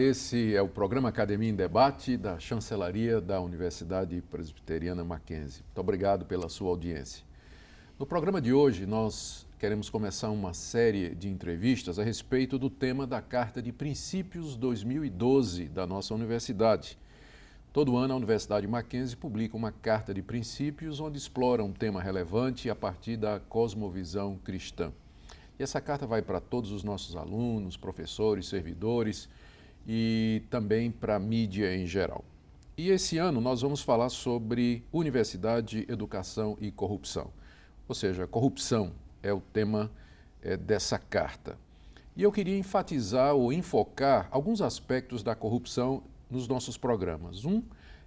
esse é o programa Academia em Debate da Chancelaria da Universidade Presbiteriana Mackenzie. Muito obrigado pela sua audiência. No programa de hoje, nós queremos começar uma série de entrevistas a respeito do tema da Carta de Princípios 2012 da nossa universidade. Todo ano, a Universidade Mackenzie publica uma Carta de Princípios onde explora um tema relevante a partir da cosmovisão cristã. E essa carta vai para todos os nossos alunos, professores, servidores e também para a mídia em geral. E esse ano nós vamos falar sobre universidade, educação e corrupção. Ou seja, corrupção é o tema dessa carta. E eu queria enfatizar ou enfocar alguns aspectos da corrupção nos nossos programas. Um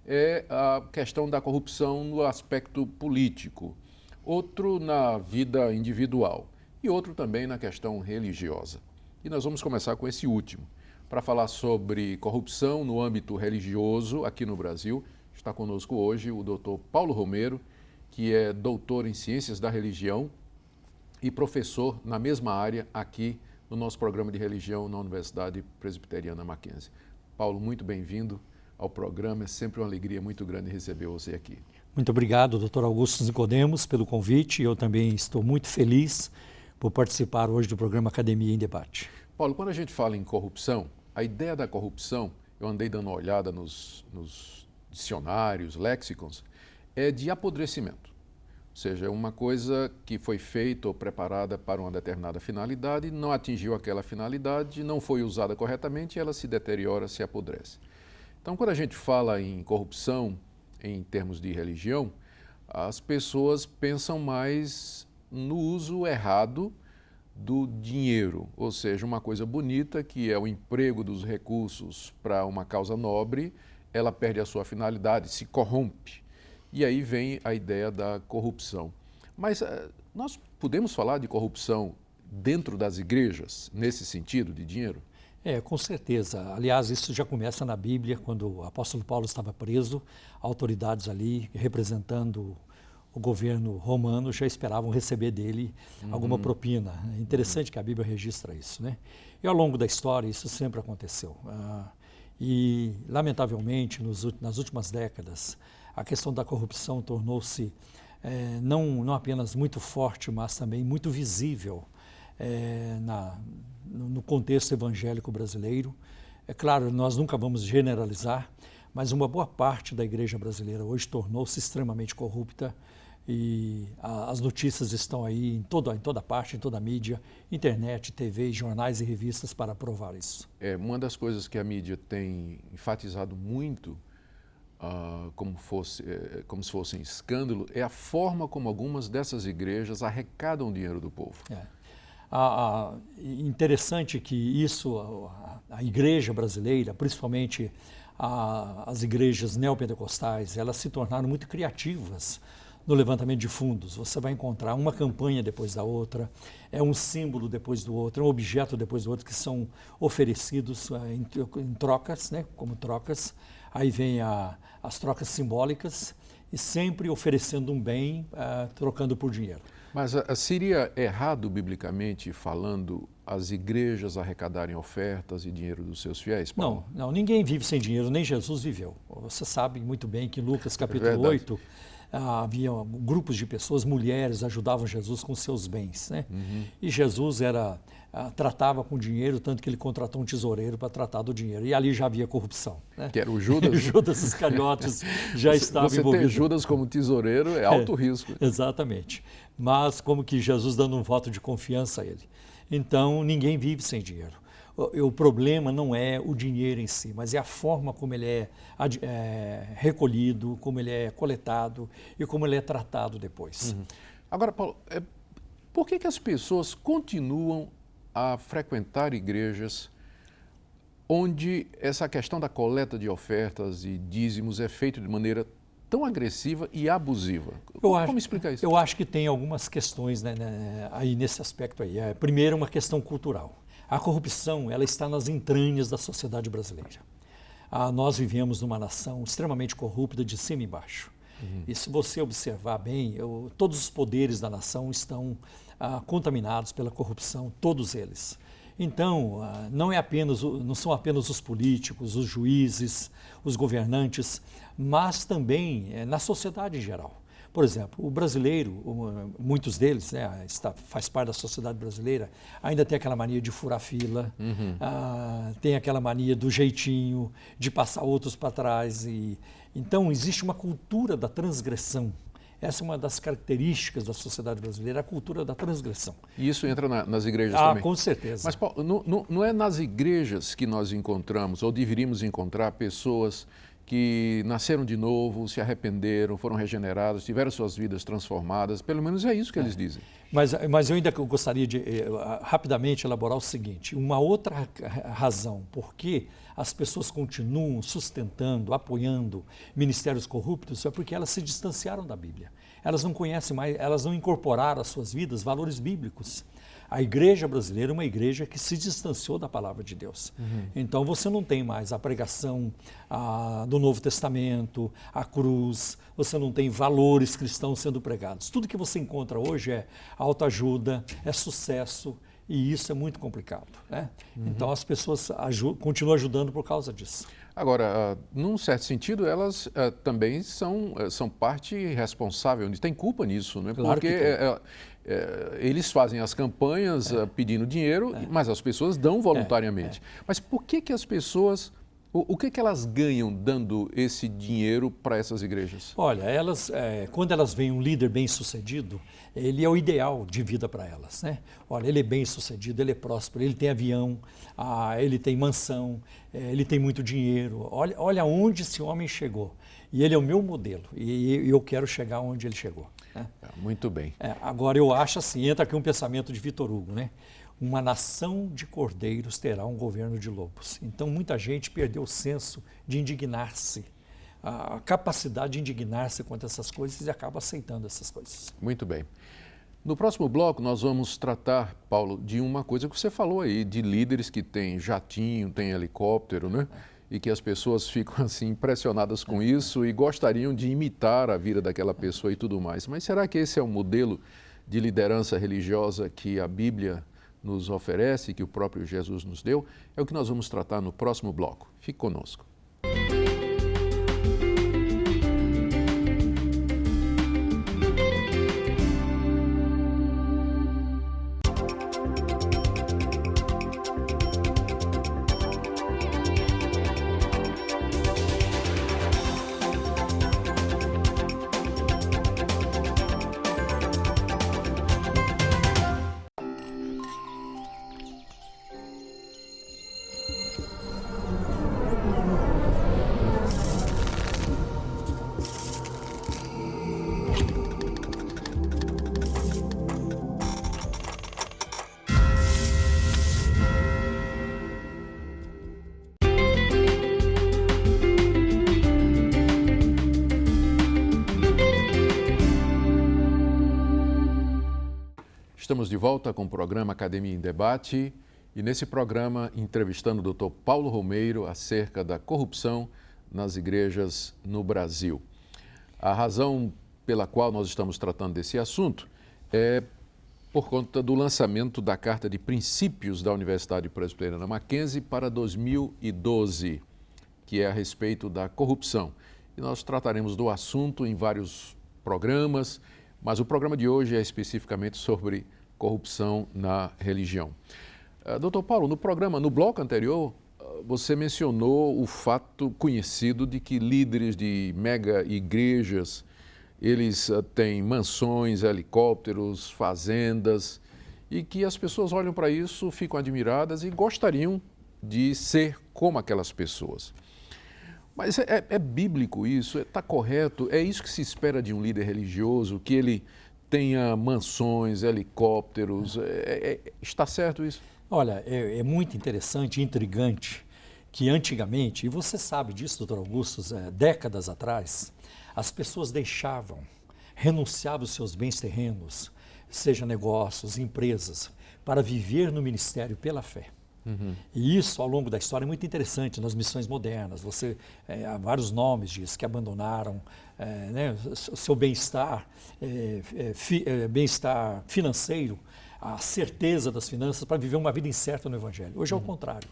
é a questão da corrupção no aspecto político, outro na vida individual e outro também na questão religiosa. E nós vamos começar com esse último. Para falar sobre corrupção no âmbito religioso aqui no Brasil, está conosco hoje o Dr. Paulo Romero, que é doutor em Ciências da Religião e professor na mesma área aqui no nosso programa de religião na Universidade Presbiteriana Mackenzie. Paulo, muito bem-vindo ao programa, é sempre uma alegria muito grande receber você aqui. Muito obrigado, Dr. Augusto Nicodemos, pelo convite. Eu também estou muito feliz por participar hoje do programa Academia em Debate. Paulo, quando a gente fala em corrupção, a ideia da corrupção, eu andei dando uma olhada nos dicionários, léxicons, é de apodrecimento. Ou seja, é uma coisa que foi feita ou preparada para uma determinada finalidade, não atingiu aquela finalidade, não foi usada corretamente e ela se deteriora, se apodrece. Então, quando a gente fala em corrupção em termos de religião, as pessoas pensam mais no uso errado do dinheiro, ou seja, uma coisa bonita que é o emprego dos recursos para uma causa nobre, ela perde a sua finalidade, se corrompe. E aí vem a ideia da corrupção. Mas nós podemos falar de corrupção dentro das igrejas, nesse sentido de dinheiro? Com certeza. Aliás, isso já começa na Bíblia, quando o apóstolo Paulo estava preso, autoridades ali representando o governo romano já esperavam receber dele alguma propina. É interessante que a Bíblia registra isso, né? E ao longo da história isso sempre aconteceu. E, lamentavelmente, nas últimas décadas, a questão da corrupção tornou-se não apenas muito forte, mas também muito visível no contexto evangélico brasileiro. É claro, nós nunca vamos generalizar, mas uma boa parte da igreja brasileira hoje tornou-se extremamente corrupta e as notícias estão aí em toda parte, em toda a mídia, internet, TV, jornais e revistas para provar isso. Uma das coisas que a mídia tem enfatizado muito, como se fosse um escândalo, é a forma como algumas dessas igrejas arrecadam dinheiro do povo. Interessante que isso, a igreja brasileira, principalmente as igrejas neopentecostais, elas se tornaram muito criativas no levantamento de fundos. Você vai encontrar uma campanha depois da outra, um símbolo depois do outro, um objeto depois do outro que são oferecidos em trocas, né, como trocas. Aí vem as trocas simbólicas e sempre oferecendo um bem, trocando por dinheiro. Mas seria errado, biblicamente falando, as igrejas arrecadarem ofertas e dinheiro dos seus fiéis, Paulo? Não, ninguém vive sem dinheiro, nem Jesus viveu. Você sabe muito bem que em Lucas capítulo 8, havia grupos de pessoas, mulheres, ajudavam Jesus com seus bens, né? E Jesus tratava com dinheiro, tanto que ele contratou um tesoureiro para tratar do dinheiro. E ali já havia corrupção, né? Que era o Judas? Judas Iscariotes já estava envolvido. Você ter Judas como tesoureiro é alto risco. Exatamente. Mas como que Jesus dando um voto de confiança a ele. Então, ninguém vive sem dinheiro. O problema não é o dinheiro em si, mas é a forma como ele é recolhido, como ele é coletado e como ele é tratado depois. Agora, Paulo, por que as pessoas continuam a frequentar igrejas onde essa questão da coleta de ofertas e dízimos é feita de maneira tão agressiva e abusiva? Como explicar isso? Eu acho que tem algumas questões aí nesse aspecto aí. Primeiro, uma questão cultural. A corrupção, ela está nas entranhas da sociedade brasileira. Nós vivemos numa nação extremamente corrupta de cima e baixo. E se você observar bem, todos os poderes da nação estão contaminados pela corrupção, todos eles. Então, não são apenas os políticos, os juízes, os governantes, mas também na sociedade em geral. Por exemplo, o brasileiro, muitos deles, né, faz parte da sociedade brasileira, ainda tem aquela mania de furar fila, tem aquela mania do jeitinho, de passar outros para trás. Então, existe uma cultura da transgressão. Essa é uma das características da sociedade brasileira, a cultura da transgressão. E isso entra nas igrejas também? Com certeza. Mas, Paulo, não é nas igrejas que nós encontramos, ou deveríamos encontrar, pessoas que nasceram de novo, se arrependeram, foram regenerados, tiveram suas vidas transformadas? Pelo menos é isso que eles dizem. Mas eu ainda gostaria de rapidamente elaborar o seguinte: uma outra razão por que as pessoas continuam sustentando, apoiando ministérios corruptos é porque elas se distanciaram da Bíblia. Elas não conhecem mais, elas não incorporaram às suas vidas valores bíblicos. A igreja brasileira é uma igreja que se distanciou da palavra de Deus. Então você não tem mais a pregação do Novo Testamento, a cruz, você não tem valores cristãos sendo pregados. Tudo que você encontra hoje é autoajuda, é sucesso, e isso é muito complicado, né? Então as pessoas continuam ajudando por causa disso. Agora, num certo sentido, elas também são parte responsável, tem culpa nisso, não é? Claro Porque eles fazem as campanhas pedindo dinheiro, mas as pessoas dão voluntariamente. Mas por que as pessoas, o que elas ganham dando esse dinheiro para essas igrejas? Olha, quando elas veem um líder bem-sucedido, ele é o ideal de vida para elas, né? Olha, ele é bem-sucedido, ele é próspero, ele tem avião, ele tem mansão, ele tem muito dinheiro. Olha onde esse homem chegou. E ele é o meu modelo, e eu quero chegar onde ele chegou, né? Muito bem. Agora, eu acho assim, entra aqui um pensamento de Vitor Hugo, né? Uma nação de cordeiros terá um governo de lobos. Então, muita gente perdeu o senso de indignar-se, a capacidade de indignar-se contra essas coisas e acaba aceitando essas coisas. Muito bem. No próximo bloco, nós vamos tratar, Paulo, de uma coisa que você falou aí, de líderes que têm jatinho, têm helicóptero, né? E que as pessoas ficam assim impressionadas com isso e gostariam de imitar a vida daquela pessoa e tudo mais. Mas será que esse é o modelo de liderança religiosa que a Bíblia nos oferece, que o próprio Jesus nos deu? É o que nós vamos tratar no próximo bloco. Fique conosco. Estamos de volta com o programa Academia em Debate e nesse programa entrevistando o Dr. Paulo Romeiro acerca da corrupção nas igrejas no Brasil. A razão pela qual nós estamos tratando desse assunto é por conta do lançamento da Carta de Princípios da Universidade Presbiteriana Mackenzie para 2012, que é a respeito da corrupção. E nós trataremos do assunto em vários programas, mas o programa de hoje é especificamente sobre corrupção na religião. Doutor Paulo, no bloco anterior, você mencionou o fato conhecido de que líderes de mega igrejas, eles têm mansões, helicópteros, fazendas, e que as pessoas olham para isso, ficam admiradas e gostariam de ser como aquelas pessoas. Mas é bíblico isso? Está correto? É isso que se espera de um líder religioso, que ele tenha mansões, helicópteros? Está certo isso? Olha, é muito interessante, intrigante, que antigamente, e você sabe disso, doutor Augusto, décadas atrás, as pessoas renunciavam os seus bens terrenos, seja negócios, empresas, para viver no ministério pela fé. E isso, ao longo da história, é muito interessante nas missões modernas. Há vários nomes disso, que abandonaram o seu bem-estar, bem-estar financeiro, a certeza das finanças para viver uma vida incerta no Evangelho. Hoje é o contrário.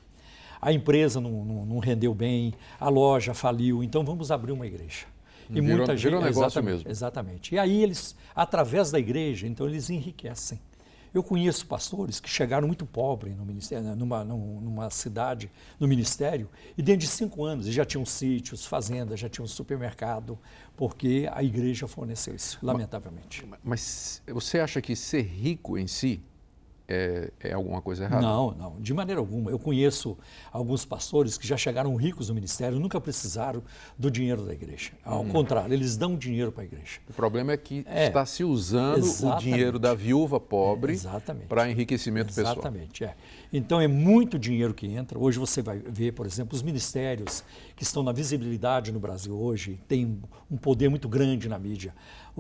A empresa não rendeu bem, a loja faliu, então vamos abrir uma igreja. E muita gente, virou negócio exatamente, mesmo. Exatamente. E aí eles, através da igreja, então eles enriquecem. Eu conheço pastores que chegaram muito pobres no ministério, numa cidade, no ministério, e dentro de 5 anos já tinham sítios, fazendas, já tinham supermercado, porque a igreja forneceu isso, lamentavelmente. Mas você acha que ser rico em si é alguma coisa errada? Não, de maneira alguma. Eu conheço alguns pastores que já chegaram ricos no ministério, nunca precisaram do dinheiro da igreja. Ao contrário, eles dão dinheiro para a igreja. O problema é que está se usando o dinheiro da viúva pobre para enriquecimento pessoal. Exatamente, Então é muito dinheiro que entra. Hoje você vai ver, por exemplo, os ministérios que estão na visibilidade no Brasil hoje, têm um poder muito grande na mídia.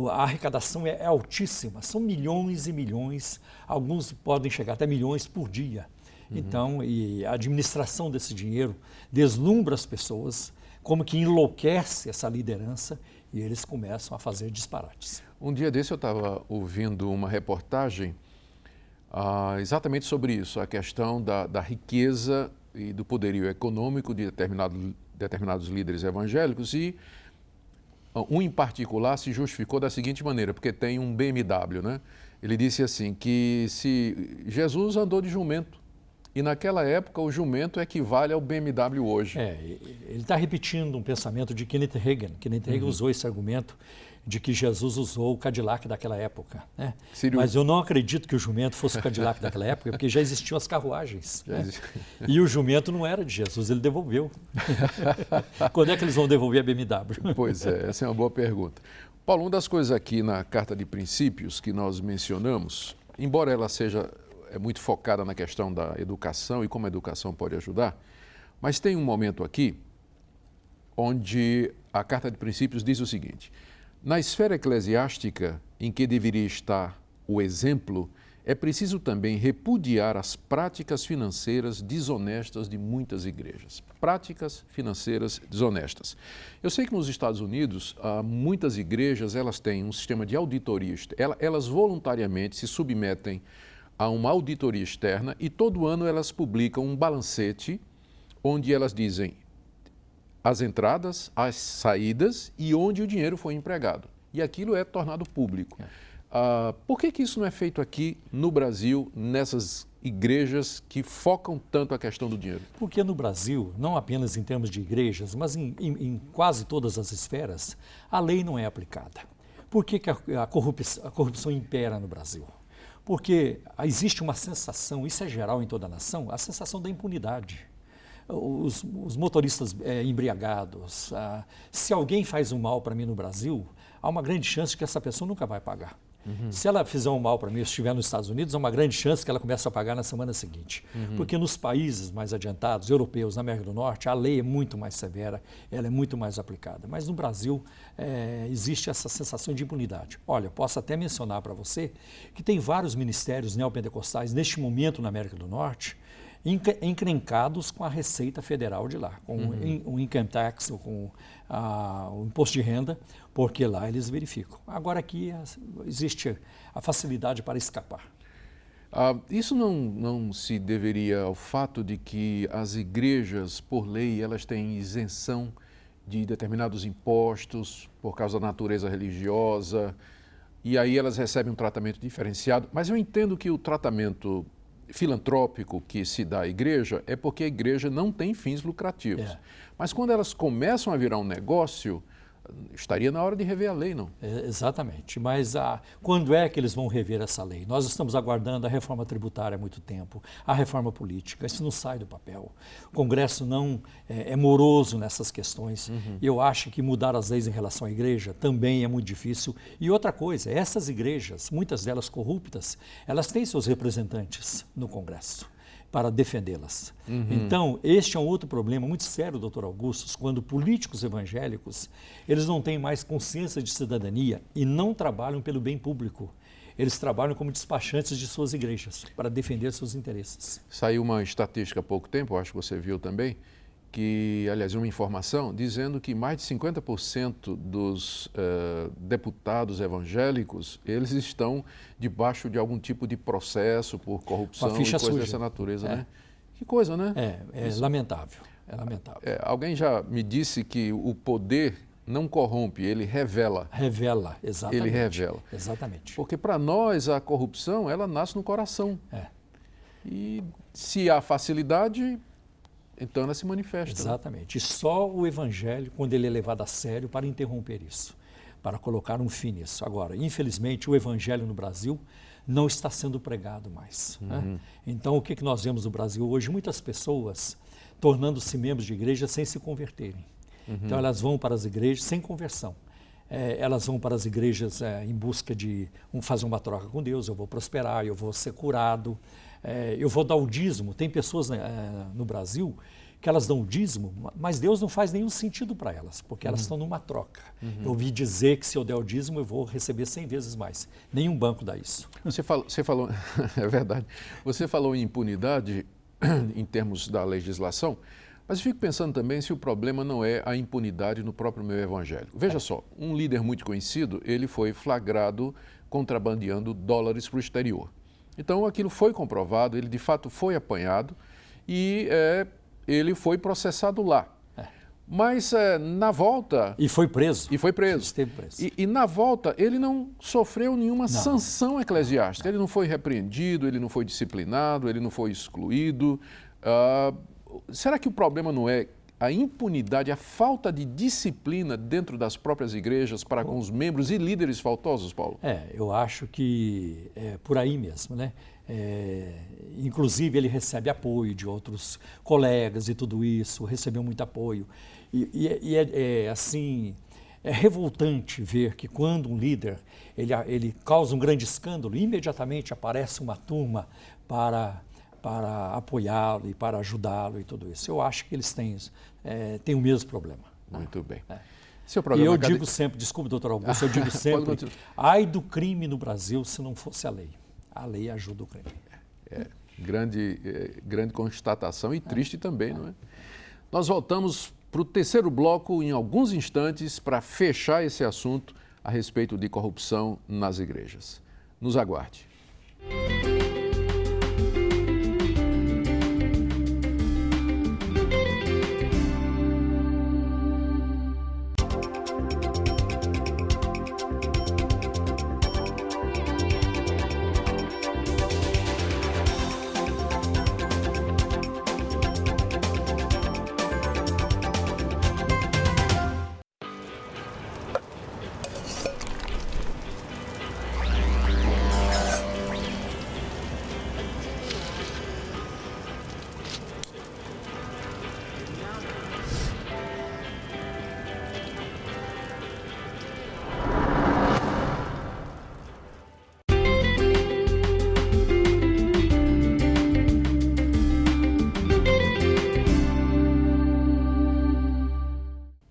A arrecadação é altíssima, são milhões e milhões, alguns podem chegar até milhões por dia. Então, e a administração desse dinheiro deslumbra as pessoas, como que enlouquece essa liderança e eles começam a fazer disparates. Um dia desse eu estava ouvindo uma reportagem exatamente sobre isso, a questão da riqueza e do poderio econômico de determinados líderes evangélicos e um em particular se justificou da seguinte maneira, porque tem um BMW, né? Ele disse assim, que se Jesus andou de jumento, e naquela época o jumento equivale ao BMW hoje. Ele está repetindo um pensamento de Kenneth Hagin. Kenneth Hagin usou esse argumento de que Jesus usou o Cadillac daquela época. Né? Mas eu não acredito que o jumento fosse o Cadillac daquela época, porque já existiam as carruagens. Né? E o jumento não era de Jesus, ele devolveu. Quando é que eles vão devolver a BMW? Pois é, essa é uma boa pergunta. Paulo, uma das coisas aqui na Carta de Princípios que nós mencionamos, embora ela seja muito focada na questão da educação e como a educação pode ajudar, mas tem um momento aqui onde a Carta de Princípios diz o seguinte: na esfera eclesiástica em que deveria estar o exemplo, é preciso também repudiar as práticas financeiras desonestas de muitas igrejas. Práticas financeiras desonestas. Eu sei que nos Estados Unidos, muitas igrejas elas têm um sistema de auditoria, elas voluntariamente se submetem a uma auditoria externa e todo ano elas publicam um balancete onde elas dizem as entradas, as saídas e onde o dinheiro foi empregado. E aquilo é tornado público. Por que isso não é feito aqui no Brasil, nessas igrejas que focam tanto a questão do dinheiro? Porque no Brasil, não apenas em termos de igrejas, mas em quase todas as esferas, a lei não é aplicada. Por que a corrupção impera no Brasil? Porque existe uma sensação, isso é geral em toda a nação, a sensação da impunidade. Os motoristas embriagados, se alguém faz um mal para mim no Brasil, há uma grande chance que essa pessoa nunca vai pagar. Se ela fizer um mal para mim, se estiver nos Estados Unidos, há uma grande chance que ela comece a pagar na semana seguinte. Porque nos países mais adiantados, europeus, na América do Norte, a lei é muito mais severa, ela é muito mais aplicada. Mas no Brasil existe essa sensação de impunidade. Olha, posso até mencionar para você que tem vários ministérios neopentecostais neste momento na América do Norte encrencados com a Receita Federal de lá, com o income tax, ou com o imposto de renda, porque lá eles verificam. Agora aqui existe a facilidade para escapar. Isso não se deveria ao fato de que as igrejas, por lei, elas têm isenção de determinados impostos por causa da natureza religiosa, e aí elas recebem um tratamento diferenciado, mas eu entendo que o tratamento filantrópico que se dá à igreja é porque a igreja não tem fins lucrativos. Mas quando elas começam a virar um negócio, estaria na hora de rever a lei, não? Exatamente, mas quando é que eles vão rever essa lei? Nós estamos aguardando a reforma tributária há muito tempo, a reforma política, isso não sai do papel. O Congresso não é moroso nessas questões. Eu acho que mudar as leis em relação à igreja também é muito difícil. E outra coisa, essas igrejas, muitas delas corruptas, elas têm seus representantes no Congresso para defendê-las. Então, este é um outro problema muito sério, doutor Augusto, quando políticos evangélicos, eles não têm mais consciência de cidadania e não trabalham pelo bem público. Eles trabalham como despachantes de suas igrejas, para defender seus interesses. Saiu uma estatística há pouco tempo, acho que você viu também, que, aliás, uma informação dizendo que mais de 50% dos deputados evangélicos, eles estão debaixo de algum tipo de processo por corrupção e coisas suja. dessa natureza, né? Que coisa, né? É lamentável, é lamentável. Alguém já me disse que o poder não corrompe, ele revela. Revela, exatamente. Ele revela. Exatamente. Porque para nós a corrupção, ela nasce no coração. E se há facilidade, então ela se manifesta. Exatamente. E só o evangelho, quando ele é levado a sério, para interromper isso, para colocar um fim nisso. Agora, infelizmente, o evangelho no Brasil não está sendo pregado mais. Né? Então, o que nós vemos no Brasil hoje? Muitas pessoas tornando-se membros de igreja sem se converterem. Então, elas vão para as igrejas sem conversão. Elas vão para as igrejas em busca de fazer uma troca com Deus, eu vou prosperar, eu vou ser curado, eu vou dar o dízimo. Tem pessoas no Brasil que elas dão o dízimo, mas Deus não faz nenhum sentido para elas, porque elas estão numa troca. Eu ouvi dizer que se eu der o dízimo, eu vou receber 100 vezes mais. Nenhum banco dá isso. Você falou é verdade, você falou em impunidade em termos da legislação, mas eu fico pensando também se o problema não é a impunidade no próprio meio evangélico. Veja só, um líder muito conhecido, ele foi flagrado contrabandeando dólares para o exterior. Então aquilo foi comprovado, ele de fato foi apanhado e ele foi processado lá. Mas na volta... E foi preso. E foi preso. Esteve preso. E na volta ele não sofreu nenhuma sanção eclesiástica. Ele não foi repreendido, ele não foi disciplinado, ele não foi excluído. Será que o problema não é a impunidade, a falta de disciplina dentro das próprias igrejas para com os membros e líderes faltosos, Paulo? Eu acho que é por aí mesmo, né? Inclusive ele recebe apoio de outros colegas e tudo isso, recebeu muito apoio. Assim, é revoltante ver que quando um líder ele causa um grande escândalo, imediatamente aparece uma turma para apoiá-lo e para ajudá-lo e tudo isso. Eu acho que eles têm o mesmo problema. Muito bem. E eu digo sempre, desculpe, doutor Augusto, eu digo sempre, ai do crime no Brasil se não fosse a lei. A lei ajuda o crime. Grande constatação e triste também, não é? Nós voltamos para o terceiro bloco em alguns instantes para fechar esse assunto a respeito de corrupção nas igrejas. Nos aguarde.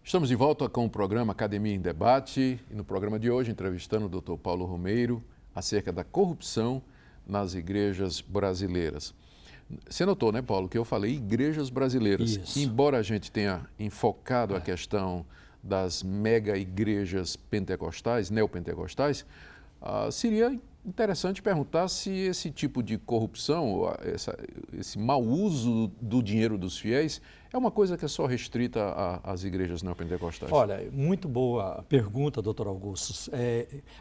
Estamos de volta com o programa Academia em Debate e no programa de hoje entrevistando o Dr. Paulo Romeiro acerca da corrupção nas igrejas brasileiras. Você notou, né, Paulo, que eu falei igrejas brasileiras. Isso. Embora a gente tenha enfocado a questão das mega igrejas pentecostais, neopentecostais, seria interessante perguntar se esse tipo de corrupção, esse mau uso do dinheiro dos fiéis, é uma coisa que é só restrita às igrejas neopentecostais. Olha, muito boa pergunta, doutor Augusto.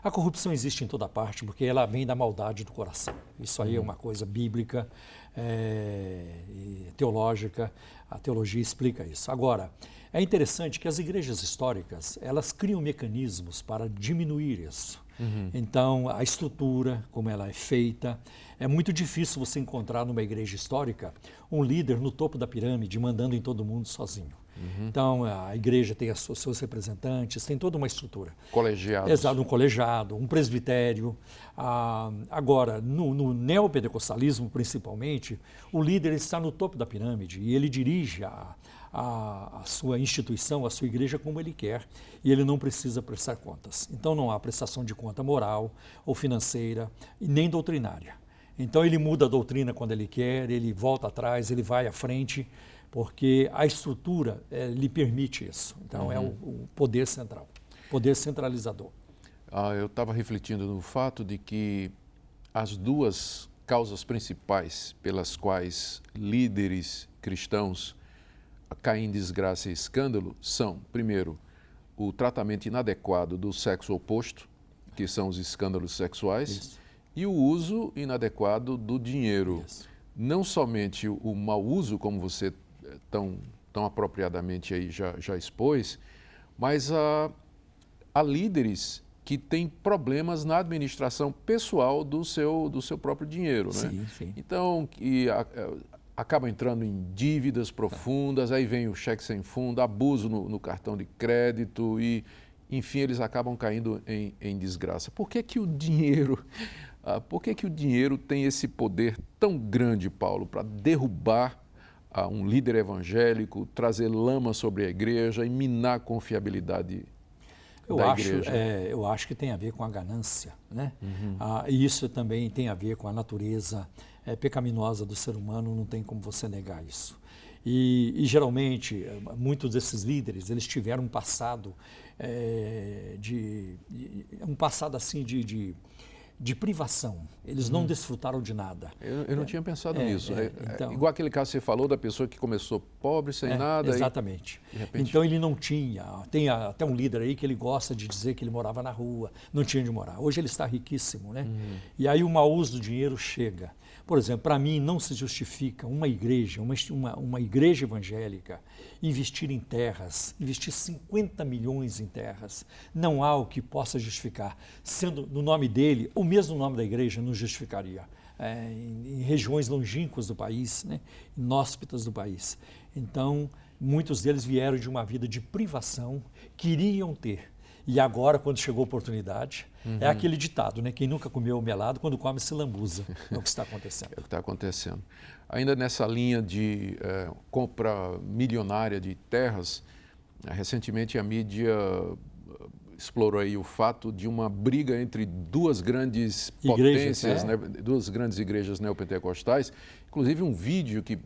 A corrupção existe em toda parte porque ela vem da maldade do coração. Isso aí é uma coisa bíblica e teológica. A teologia explica isso. Agora, é interessante que as igrejas históricas, elas criam mecanismos para diminuir isso. Então, a estrutura, como ela é feita, é muito difícil você encontrar numa igreja histórica um líder no topo da pirâmide mandando em todo mundo sozinho. Então, a igreja tem os seus representantes, tem toda uma estrutura. Colegiados. Exato, um colegiado, um presbitério. Agora, no neopentecostalismo, principalmente, o líder está no topo da pirâmide e ele dirige a sua instituição, a sua igreja como ele quer, e ele não precisa prestar contas. Então não há prestação de conta moral ou financeira e nem doutrinária. Então ele muda a doutrina quando ele quer, ele volta atrás, ele vai à frente, porque a estrutura lhe permite isso. Então, é o poder central, poder centralizador. Eu estava refletindo no fato de que as duas causas principais pelas quais líderes cristãos caem em desgraça e escândalo são, primeiro, o tratamento inadequado do sexo oposto, que são os escândalos sexuais, Isso. e o uso inadequado do dinheiro. Isso. Não somente o mau uso, como você tão apropriadamente aí já expôs, mas há líderes que têm problemas na administração pessoal do seu próprio dinheiro, né? Sim, sim. Então, acabam entrando em dívidas profundas, aí vem o cheque sem fundo, abuso no cartão de crédito e, enfim, eles acabam caindo em desgraça. Por que que o dinheiro tem esse poder tão grande, Paulo, para derrubar um líder evangélico, trazer lama sobre a igreja e minar a confiabilidade da igreja? Eu acho que tem a ver com a ganância, né? E isso também tem a ver com a natureza pecaminosa do ser humano, não tem como você negar isso. E geralmente, muitos desses líderes, eles tiveram um passado assim de privação. Eles não desfrutaram de nada. Eu não tinha pensado nisso. Então, igual aquele caso que você falou da pessoa que começou pobre, sem nada. Exatamente. E, de repente... Então ele não tinha. Tem até um líder aí que ele gosta de dizer que ele morava na rua, não tinha onde morar. Hoje ele está riquíssimo, né? E aí o mau uso do dinheiro chega. Por exemplo, para mim não se justifica uma igreja evangélica investir em terras, investir 50 milhões em terras. Não há o que possa justificar. Sendo no nome dele, o mesmo nome da igreja não justificaria. Em regiões longínquas do país, né? Inóspitas do país. Então, muitos deles vieram de uma vida de privação, queriam ter. E agora, quando chegou a oportunidade, é aquele ditado, né? Quem nunca comeu melado, quando come se lambuza. É o que está acontecendo. É o que está acontecendo. Ainda nessa linha de compra milionária de terras, recentemente a mídia explorou aí o fato de uma briga entre duas grandes potências, né? Duas grandes igrejas neopentecostais. Inclusive um vídeo que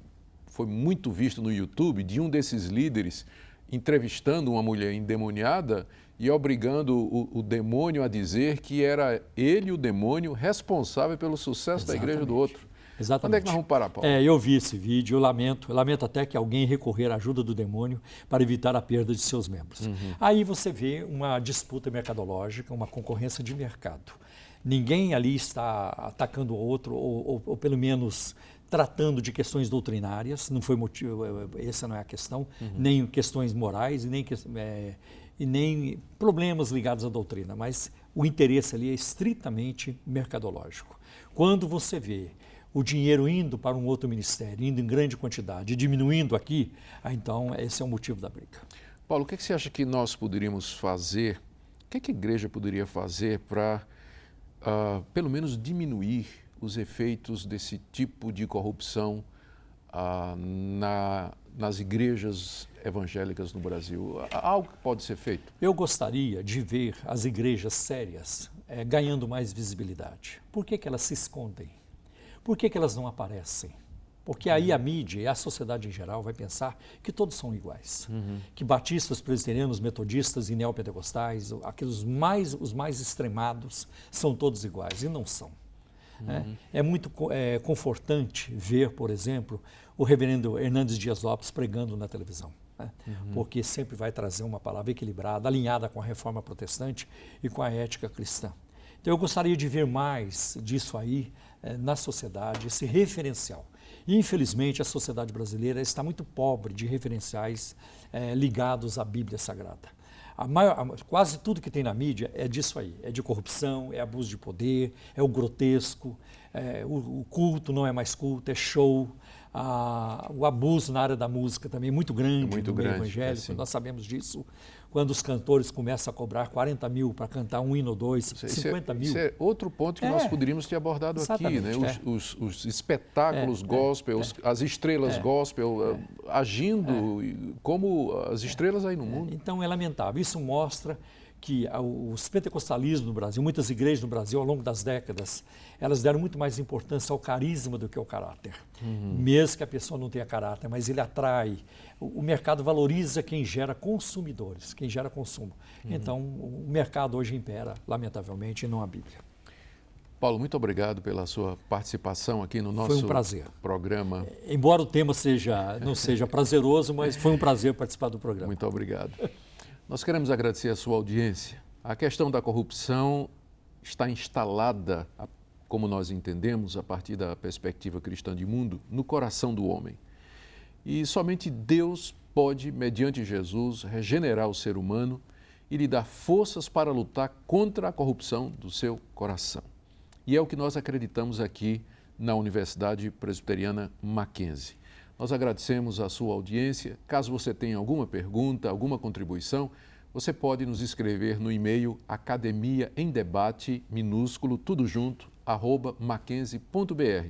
foi muito visto no YouTube de um desses líderes entrevistando uma mulher endemoniada e obrigando o demônio a dizer que era ele, o demônio, responsável pelo sucesso da igreja do outro. Exatamente. Onde é que nós vamos parar, Paulo? Eu vi esse vídeo, eu lamento até que alguém recorrer à ajuda do demônio para evitar a perda de seus membros. Aí você vê uma disputa mercadológica, uma concorrência de mercado. Ninguém ali está atacando o outro, ou pelo menos tratando de questões doutrinárias, não foi motivo, essa não é a questão, nem questões morais e nem problemas ligados à doutrina, mas o interesse ali é estritamente mercadológico. Quando você vê o dinheiro indo para um outro ministério, indo em grande quantidade, diminuindo aqui, então esse é o motivo da briga. Paulo, o que você acha que nós poderíamos fazer, o que a igreja poderia fazer para, pelo menos, diminuir os efeitos desse tipo de corrupção nas igrejas evangélicas no Brasil? Algo que pode ser feito? Eu gostaria de ver as igrejas sérias ganhando mais visibilidade. Por que elas se escondem? Por que elas não aparecem? Porque aí a mídia e a sociedade em geral vai pensar que todos são iguais. Que batistas, presbiterianos, metodistas e neopentecostais, os mais extremados, são todos iguais, e não são. É muito confortante ver, por exemplo, o reverendo Hernandes Dias Lopes pregando na televisão, porque sempre vai trazer uma palavra equilibrada, alinhada com a reforma protestante e com a ética cristã. Então eu gostaria de ver mais disso aí na sociedade, esse referencial. E, infelizmente, a sociedade brasileira está muito pobre de referenciais ligados à Bíblia Sagrada. Quase tudo que tem na mídia é disso aí, é de corrupção, é abuso de poder, é o grotesco, o culto não é mais culto, é show, o abuso na área da música também é muito grande no meio evangélico, nós sabemos disso. Quando os cantores começam a cobrar 40 mil para cantar um hino ou dois, 50 mil. Isso é outro ponto que nós poderíamos ter abordado aqui, né? Os espetáculos gospel, as estrelas gospel agindo como as estrelas aí no mundo. Então é lamentável. Isso mostra que os pentecostalismos no Brasil, muitas igrejas no Brasil, ao longo das décadas, elas deram muito mais importância ao carisma do que ao caráter. Mesmo que a pessoa não tenha caráter, mas ele atrai. O mercado valoriza quem gera consumidores, quem gera consumo. Então, o mercado hoje impera, lamentavelmente, e não a Bíblia. Paulo, muito obrigado pela sua participação aqui no nosso Foi um prazer. Programa. Embora o tema não seja prazeroso, mas foi um prazer participar do programa. Muito obrigado. Nós queremos agradecer a sua audiência. A questão da corrupção está instalada, como nós entendemos, a partir da perspectiva cristã de mundo, no coração do homem. E somente Deus pode, mediante Jesus, regenerar o ser humano e lhe dar forças para lutar contra a corrupção do seu coração. E é o que nós acreditamos aqui na Universidade Presbiteriana Mackenzie. Nós agradecemos a sua audiência. Caso você tenha alguma pergunta, alguma contribuição, você pode nos escrever no e-mail academiaemdebate, minúsculo, tudo junto, @mackenzie.br,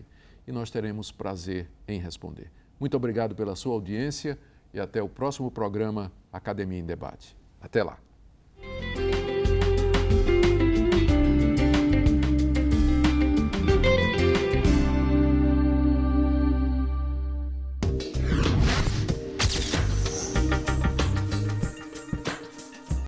e nós teremos prazer em responder. Muito obrigado pela sua audiência e até o próximo programa Academia em Debate. Até lá.